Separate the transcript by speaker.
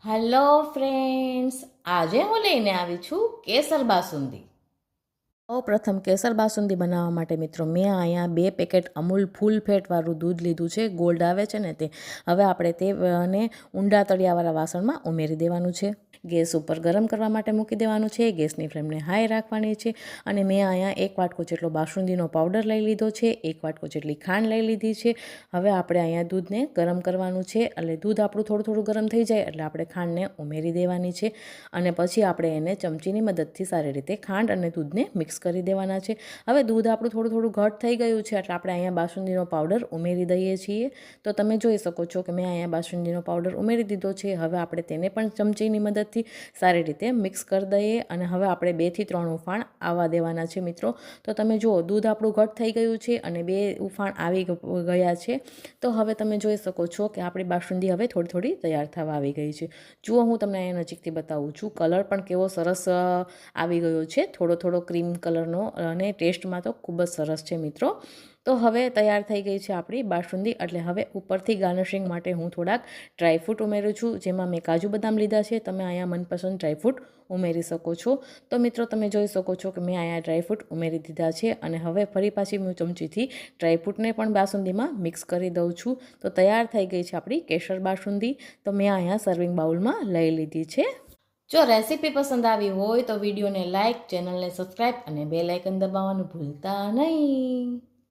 Speaker 1: Hello friends, આજે હું લઈને આવી છું કેસર બાસુંદી। પ્રથમ કેસર બાસુંદી બનાવવા માટે મિત્રો મેં અહીંયા 2 પેકેટ અમૂલ ફૂલ ફેટવાળું દૂધ લીધું છે, ગોલ્ડ આવે છે ને તે। હવે આપણે તે અને ઊંડા તળિયાવાળા વાસણમાં ઉમેરી દેવાનું છે। ગેસ ઉપર ગરમ કરવા માટે મૂકી દેવાનું છે। ગેસની ફ્લેમને હાઈ રાખવાની છે અને મેં અહીંયા 1 વાટકો જેટલો બાસુંદીનો પાવડર લઈ લીધો છે, 1 વાટકો જેટલી ખાંડ લઈ લીધી છે। હવે આપણે અહીંયા દૂધને ગરમ કરવાનું છે, એટલે દૂધ આપણું થોડું ગરમ થઈ જાય એટલે આપણે ખાંડને ઉમેરી દેવાની છે અને પછી આપણે એને ચમચીની મદદથી સારી રીતે ખાંડ અને દૂધને મિક્સ કરી દેવાના છે। હવે દૂધ આપણું થોડું ઘટ થઈ ગયું છે એટલે આપણે અહીંયા બાસુંદીનો પાવડર ઉમેરી દઈએ છીએ। તો તમે જોઈ શકો છો કે મેં અહીંયા બાસુંદીનો પાવડર ઉમેરી દીધો છે। હવે આપણે તેને પણ ચમચીની મદદથી સારી રીતે મિક્સ કરી દઈએ અને હવે આપણે 2 થી 3 ઉફાણ આવવા દેવાના છે મિત્રો। તો તમે જુઓ દૂધ આપણું ઘટ થઈ ગયું છે અને 2 ઉફાણ આવી ગયા છે। તો હવે તમે જોઈ શકો છો કે આપણી બાસુંદી હવે થોડી તૈયાર થવા આવી ગઈ છે। જુઓ હું તમને અહીંયા નજીકથી બતાવું છું, કલર પણ કેવો સરસ આવી ગયો છે, થોડો ક્રીમ કલરનો અને ટેસ્ટમાં તો ખૂબ જ સરસ છે મિત્રો। તો હવે તૈયાર થઈ ગઈ છે આપણી બાસુંદી। એટલે હવે ઉપરથી ગાર્નિશિંગ માટે હું થોડાક ડ્રાયફ્રૂટ ઉમેરું છું, જેમાં મેં કાજુ બદામ લીધા છે। તમે અહીંયા મનપસંદ ડ્રાયફ્રૂટ ઉમેરી શકો છો। તો મિત્રો તમે જોઈ શકો છો કે મેં અહીંયા ડ્રાયફ્રૂટ ઉમેરી દીધા છે અને હવે ફરી પાછી હું ચમચીથી ડ્રાયફ્રૂટને પણ બાસુંદીમાં મિક્સ કરી દઉં છું। તો તૈયાર થઈ ગઈ છે આપણી કેસર બાસુંદી। તો મેં અહીંયા સર્વિંગ બાઉલમાં લઈ લીધી છે। જો રેસીપી પસંદ આવી હોય તો વિડીયોને લાઇક, ચેનલને સબસ્ક્રાઈબ અને બેલ આઇકન દબાવવાનું ભૂલતા નહીં।